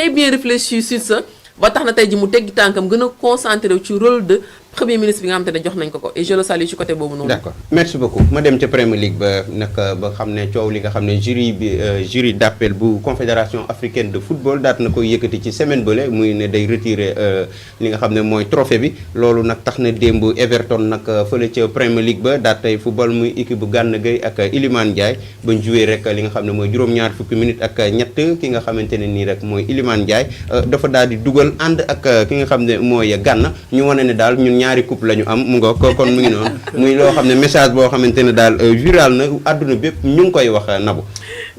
très bien réfléchi sur ça ba tax na tey ji mu teggi tànkam gën a concentré ci rôle de premier ministre bi nga xamante ne jox nañ ko ko et je le salue ci côté boobu noonu. d'accord merci beaucoup ma dem ca Premier League ba nag ba xam ne coow li nga xam ne jury d'appel bu confédération africaine de football daat na koy yëkkati ci semaine bële muy ne day retirer li nga xam ne mooy trophée bi loolu nag tax na démb Everton nag fële ca Premier League ba daat tey football muy équipe bu Gana Gueye ak Iliman Ndiaye bañ joué rek li nga xam ne mooy juróom-ñaar fukki minutes ak ñett ki nga xamante ne nii rek mooy Iliman Ndiaye dafa daal di dugal ànd ak ki nga xam ne mooy Gana ñu wane ne daal ñun ñaari coupe la ñu am mu nga ko kon mu ngi noonu muy loo xam ne message boo xamante ne daal viral na àdduna bépp ñu ngi koy wax Nabou.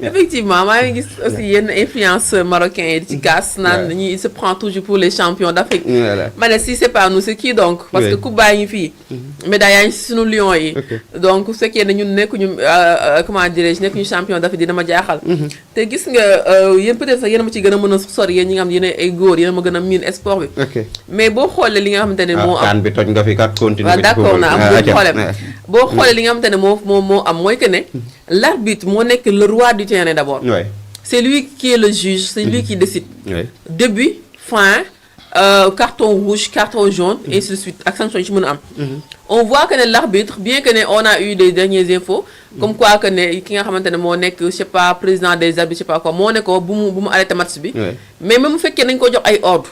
Effectivement maa ngi gis aussi yenn influence marocain yi ci kaas naan ñi il se prend toujours pour les champions d'Afrique. Ma ne si c'est pas nous c'est qui donc. parce que coupe baa ngi fii. médaille yaa ngi si sunu lion yi. donc su fekkee ne ñun nekkuñu comment dirais-je nekkuñu champion d'Afrique dina ma jaaxal. te gis nga yéen peut-être sax yéen a ma ci gën a mën a sori yéen ñi nga xam ne yéen ay góor yéen a ma gën a miin sport bi. mais boo xoolee li nga xamante ne moo am. kan bi toj nga fi kat continuer. waaw d'accord naa am problème boo xoolee li nga xamante ne moo am mooy que ne l'arbitre moo nekk le roi du terrain d'abord. Ouais. C'est lui qui est le juge, c'est lui qui décide. Ouais. Début, fin, carton rouge, carton jaune, et ainsi de suite. Accent sur le On voit que l'arbitre, bien que on a eu des dernières infos, comme quoi que qui a je sais pas président des arbitres, je sais pas quoi, mon éco, boum arrêter match bi. Mais même fait qu'il y a un ordre.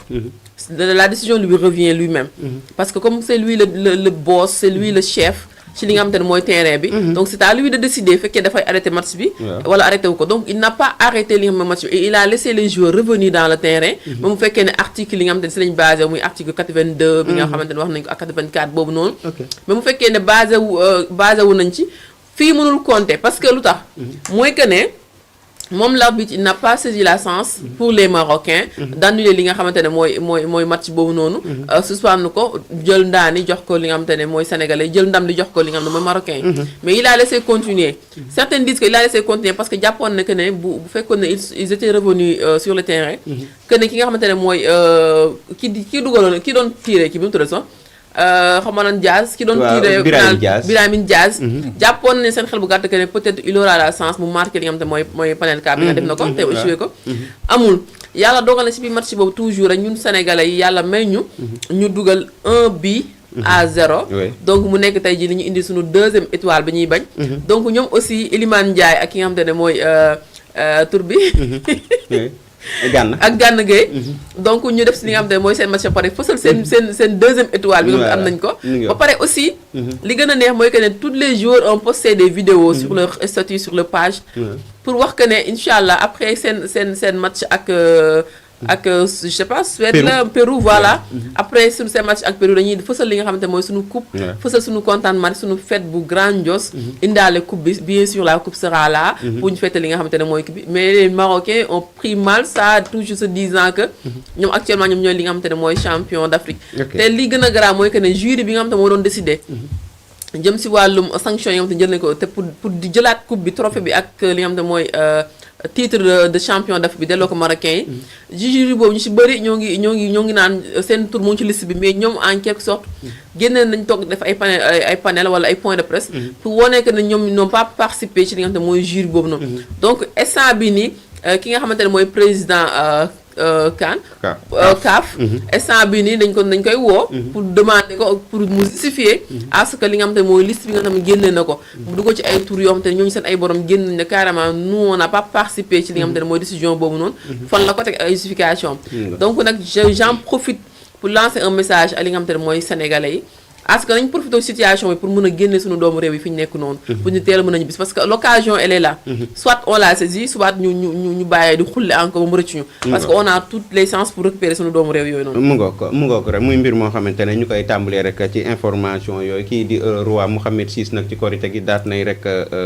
La décision lui revient lui-même. Parce que comme c'est lui le boss, c'est lui le chef. ci li nga xamante ne mooy terrain bi. donc c'est à lui de décider fekkee dafay arrêter match bi. wala arrêté wu ko donc il n'a pas arrêté li nga xam ne match bi et il a laissé les joueurs revenir dans le terrain. ba mu fekkee ne article li nga xamante ne si lañ basé muy article 82. bi nga xamante ne wax nañ ko ak 84 boobu noonu. ba mu fekkee ne basé wu nañ ci fii mënul compter parce que lu tax. mooy que ne. moom l'arbitre il n'a pas saisi la chance pour les Marocains d'annuler li nga xamante ne mooy match boobu noonu suspendre ko jël ndaani jox ko li nga xamante ne mooy sénégalais jël ndam li jox ko li nga xam ne mooy marocain yi mais il a laissé continuer certains disent que il a laissé continuer parce que jàppoon na que ne bu fekkoon ne ils étaient revenus sur le terrain que ne ki nga xamante ne mooy ki dugaloon ki doon tiré ki bi mu tudd sax xamanan Diaz ki doon tiré Birahim Diaz jàppoon ne seen xel bu gàtt que ne peut-être il aura la chance mu marqué li nga xam te mooy Panenka bi nga def na ko te joué ko amul yàlla dogal na si biir match boobu toujours rek ñun sénégalais yi yàlla may ñu dugal 1-0 donc mu nekk tey jii li ñu indi suñu deuxième étoile bi ñuy bañ donc ñoom aussi Iliman Ndiaye ak ki nga xam te ne mooy tur bi ak Gana Gueye donc ñu def si li nga xam ne mooy seen match ba pare fësal seen deuxième étoile bi nga am nañ ko ba pare aussi li gën a neex mooy que ne tous les jours ont posté des vidéos sur leur statut sur leur page pour wax que ne Inch'Allah après seen match ak je sais pas Suède la Pérou voilà après suñu seen match ak Pérou dañuy fësal li nga xamante mooy suñu coupe fësal suñu contentement suñu fête bu grandiose indaale coupe bi bien sûr la coupe sera là pour ñu fête li nga xamante ne mooy coupe bi mais les Marocains ont pris mal ça toujours se disant que ñoom actuellement ñoom ñooy li nga xamante ne mooy champion d'Afrique te li gën a grave mooy que ne jury bi nga xamante moo doon décider jëm si wàllum sanction yi nga xamante jël nañ ko te pour di jëlaat coupe bi trophée bi ak li nga xamante mooy titre de champion d'Afrique bi delloo ko marocain yi jury boobu ñu si bëri ñoo ngi naan seen tour mu ngi ci liste bi mais ñoom en quelque sorte génne nañ toog def ay panel wala ay points de presse pour wone que ne ñoom n'ont pas participé ci li nga xamante mooy jury boobu noonu donc instant bi nii ki nga xamante ne mooy président CAF instant bi nii dañ koy woo pour demander ko pour mu justifier à ce que li nga xamante ne mooy liste bi nga xam ne génne na ko bu dugg ci ay tour yoo xamante ne ñooñu seen ay borom génn nañ ne carrément nous on n'a pas participé ci li nga xamante ne mooy décision boobu noonu fan la ko teg ay justification donc nag j'en profite pour lancer un message à li nga xamante ne mooy sénégalais yi parce que nañ profité situation bi pour mën a génne suñu doomu réew yi fi ñu nekk noonu pour ñu teel a mën a ñibbisi parce que l'occasion elle est là soit on la saisit soit ñu bàyyee di xulle encore ba mu rëcc ñu parce que on a toutes les chances pour récupérer suñu doomu réew yooyu noonu mu ngoo ko rek muy mbir moo xamante ne ñu koy tàmbalee rek ci information yooyu kii di roi Mohammed VI nag ci korite gi daat nay rek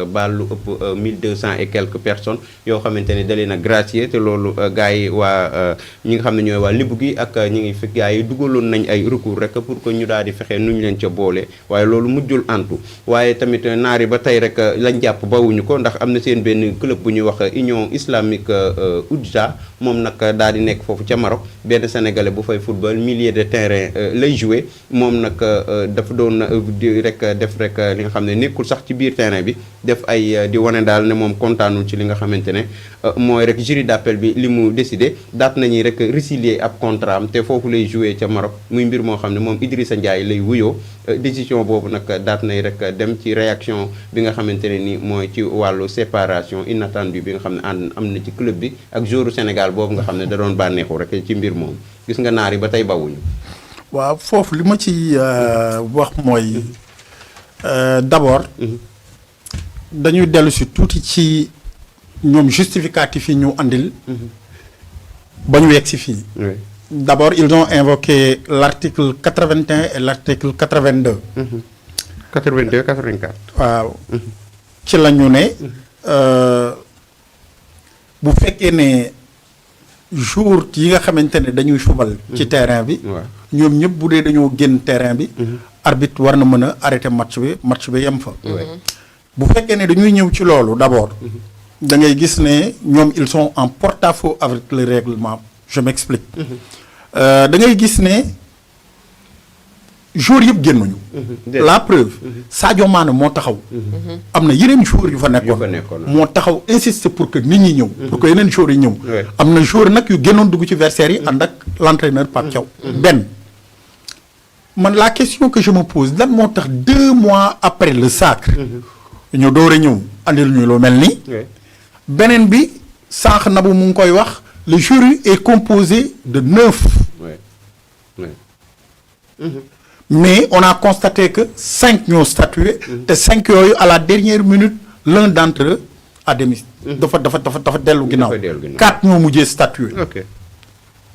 baal lu ëpp 1200 et quelques personnes yoo xamante ne dalee na gracier te loolu gars yi waa ñi nga xam ne ñooy waa libu gi ak ñi ngi fi gars yi dugaloon nañ ay recours rek pour que ñu daal di fexe nuñ leen ca boole waaye loolu mujjul antu waaye tamit naari ba tey rek lañ jàpp bawuñu ko ndax am na seen benn club bu ñuy wax Union Islamique Oudja moom nag daal di nekk foofu ca Maroc benn sénégalais bu fay football milieu de terrain lay jouer moom nag dafa doon di rek def rek li nga xam ne nekkul sax ci biir terrain bi def ay di wane daal ne moom kontaanul ci li nga xamante ne mooy rek jury d'appel bi li mu décidé daat nañuy rek résilier ab contrat am te foofu lay jouer ca Maroc muy mbir moo xam ne moom Idrissa Ndiaye lay wuyoo décision boobu nag daat nay rek dem ci réaction bi nga xamante ne ni mooy ci wàllu séparation inattendue bi nga xam ne am na ci club bi ak joueur Sénégal boobu nga xam ne da doon bànneexu rek ci mbir moom gis nga naar yi ba tey bawuñu. waaw foofu li ma ci wax mooy d'abord dañuy dellu si tuuti ci ñoom justificatif yi ñu andil ba ñu yegg si fii. D'abord ils ont invoqué l'article 81 et l'article 82. 82 84. waaw ci la ñu ne bu fekkee ne jour yi nga xamante ne dañuy fubal ci terrain bi. ñoom ñëpp bu dee dañoo génn terrain bi. arbitre war na mën a arrêter match bi yem fa. bu fekkee ne dañuy ñëw ci loolu d'abord. da ngay gis ne ñoom ils sont en porte-à-faux avec le règlement je m'explique. da ngay gis ne joueurs yëpp génnuñu. la preuve Sadio Mané moo taxaw. am na yeneen joueurs yu fa nekkoon. moo taxaw insister pour que nit ñi ñëw. pour que yeneen joueurs yi ñëw. am na joueurs nag yu génnoon dugg ci vestiaire yi ànd ak l'entraîneur Pape Thiaw. benn man la question que je me pose lan moo tax 2 mois après le sacre. ñu door a ñëw andil ñu lu mel nii. beneen bi sànq Nabou mu ngi koy wax le jury est composé de 9. Mais on a constaté que 5 ñoo statué. te 5 yooyu à la dernière minute l'un d'entre eux a démis. dafa dellu ginnaaw. 4 ñoo mujjee statué.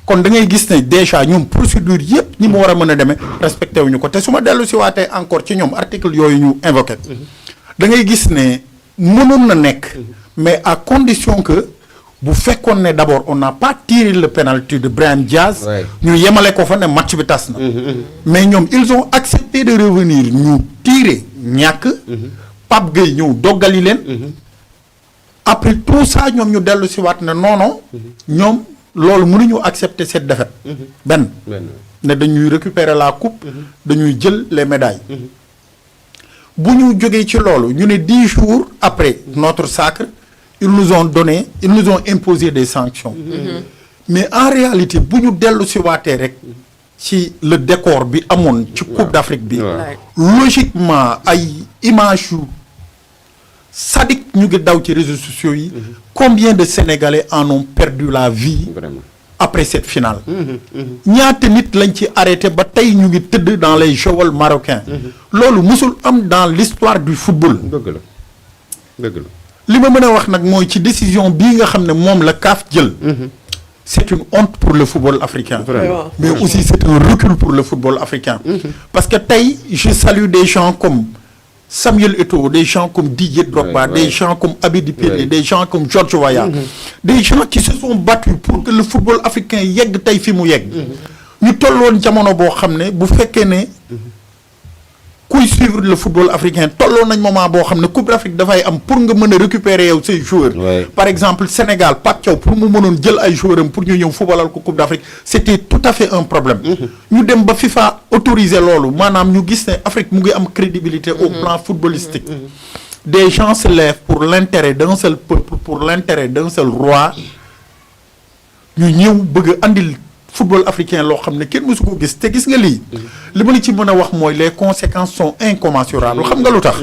kon da ngay gis ne déjà ñoom procédure yëpp ñi mu war a mën a demee respecté wuñu ko te su ma dellu si waatee encore ci ñoom article yooyu ñu invoqué. da ngay gis ne mënoon na nekk. mais à condition que bu fekkoon ne d'abord on n'a pas tiré le penalty de Brahim Diaz. ñu yemale ko fa ne match bi tas na. mais ñoom ils ont accepté de revenir ñu tirer ñàkk. Pape Gueye ñëw doggali leen. après tout ça ñoom ñu dellu si waat ne non ñoom loolu mënuñu accepter cette défaite. benn ne dañuy récupérer la coupe. dañuy jël les médailles. bu ñu jógee ci loolu ñu ne 10 jours après notre sacre ils nous ont imposé des sanctions. mais en réalité bu ñu dellu si waatee rek ci le décor bi amoon ci Coupe d'Afrique bi. logiquement ay images yu sadique ñu ngi daw ci réseaux sociaux yi. combien de Sénégalais en ont perdu la vie. après cette finale. ñaata nit lañ ci arrêté ba tey ñu ngi tëdd dans les geôles marocains. loolu musul am dans l'histoire du football. dëgg la. li ma mën a wax nag mooy ci décision bii nga xam ne moom la CAF jël. c'est une honte pour le football africain. mais aussi c'est un recul pour le football africain. parce que tey je salue des gens comme Samuel Eto'o, des gens comme Didier Drogba, des gens comme Abedi Pelé, des gens comme George Weah, des gens qui se sont battus pour que le football africain yegg tey fi mu yegg. ñu tolloon jamono boo xam ne bu fekkee ne kuy suivre le football africain tolloon nañ moment boo xam ne Coupe d'Afrique dafay am pour nga mën a récupérer yow say joueurs. par exemple Sénégal Pape Thiaw pour mu mënoon jël ay joueurs am pour ñu ñëw footballal ko Coupe d'Afrique c'était tout à fait un problème. ñu dem ba FIFA autorisé loolu maanaam ñu gis ne Afrique mu ngi am crédibilité au plan footballistique. des gens se lèvent pour l'intérêt d'un seul peuple pour l'intérêt d'un seul roi ñu ñëw bëgg a andil football africain loo xam ne kenn mësu ko gis te gis nga lii. li ma la ci mën a wax mooy les conséquences sont incommensurables xam nga lu tax.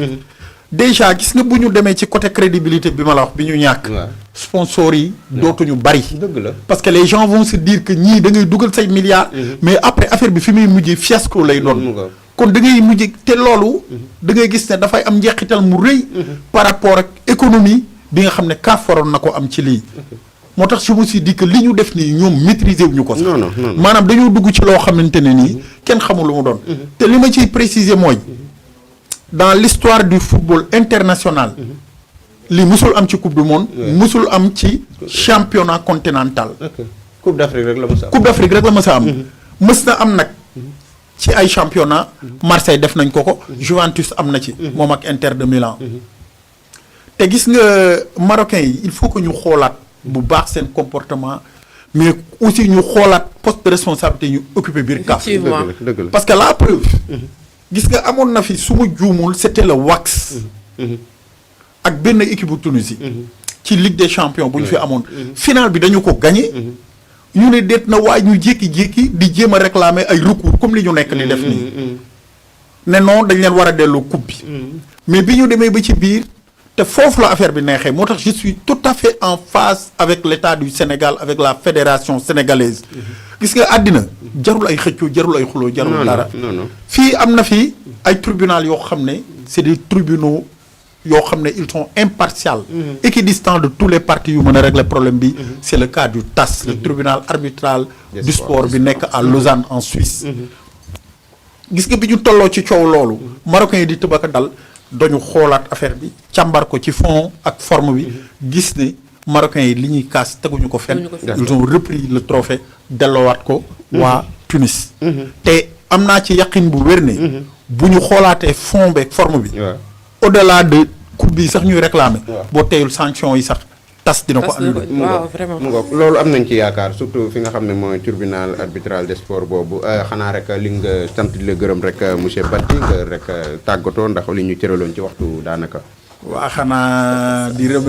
déjà gis nga bu ñu demee ci côté crédibilité bi ma la wax bi ñu ñàkk. sponsors yi dootuñu bari. dëgg la parce que les gens vont se dire que ñii da ngay dugal say milliards. mais après affaire bi fi muy mujjee fiasco lay doon. kon da ngay mujj te loolu. da ngay gis ne dafay am njeexital mu rëy. par rapport ak économie bi nga xam ne CAF waroon na ko am ci lii. moo tax je me suis dit que li ñu def nii ñoom maîtriser wuñu ko sax. non maanaam dañoo dugg ci loo xamante ne nii kenn xamul lu mu doon. te li ma ciy préciser mooy dans l'histoire du football international. li musul am ci coupe du monde. musul am ci championnat continental. coupe d'Afrique rek la mës a am. coupe d'Afrique rek la mës a am. mës na am nag ci ay championnat Marseille def nañ ko. Juventus am na ci. moom ak Inter de Milan. te gis nga Marocains yi il faut que ñu xoolaat. bu baax seen comportement mais aussi ñu xoolaat poste de responsabilité ñu occupé biir CAF. Effectivement. dëgg la. parce que la preuve. gis nga amoon na fi su ma juumul c'était le WAX. ak benn équipe bu Tunisie. ci Ligue des champions bu ñu fi amoon. final bi dañu ko gagné. ñu ne déet na waaye ñu jékki-jékki di jéem a réclamer ay recours comme li ñu nekk di def nii. ne non dañ leen war a delloo coupe bi. mais bi ñu demee ba ci biir te foofu la affaire bi neexee moo tax je suis tout à fait en phase avec l'État du Sénégal avec la fédération sénégalaise. gis nga àddina jarul ay xëccoo jarul ay xuloo jarul dara. non. fii am na fii ay tribunal yoo xam ne c'est des tribunaux yoo xam ne ils sont impartials. équidistants de tous les partis yu mën a régler problème bi. c'est le cas du TAS. le tribunal arbitral du sport bi nekk à Lausanne en Suisse. gis nga bi ñu tolloo ci coow loolu. Marocains yi di tëbaka dal dañu xoolaat affaire bi càmbar ko ci fond ak forme bi gis ne Marocains yi li ñuy kaas teguñu ko fenn. ils ont repris le trophée delloowaat ko waa Tunis. te am naa ci yaqin bu wér ne. bu ñu xoolaatee fond beeg forme bi. au-delà de coupe bi sax ñuy réclamer. boo teyul sanction yi sax tas dina ko annulé. waaw vraiment. mu ngoog loolu am nañ ci yaakaar surtout fi nga xam ne mooy tribunal arbitral des sports boobu xanaa rek li nga sant di la gërëm rek monsieur Badji nga rek tàggatoo ndax li ñu cëraloon ci waxtu daanaka. waa xanaa di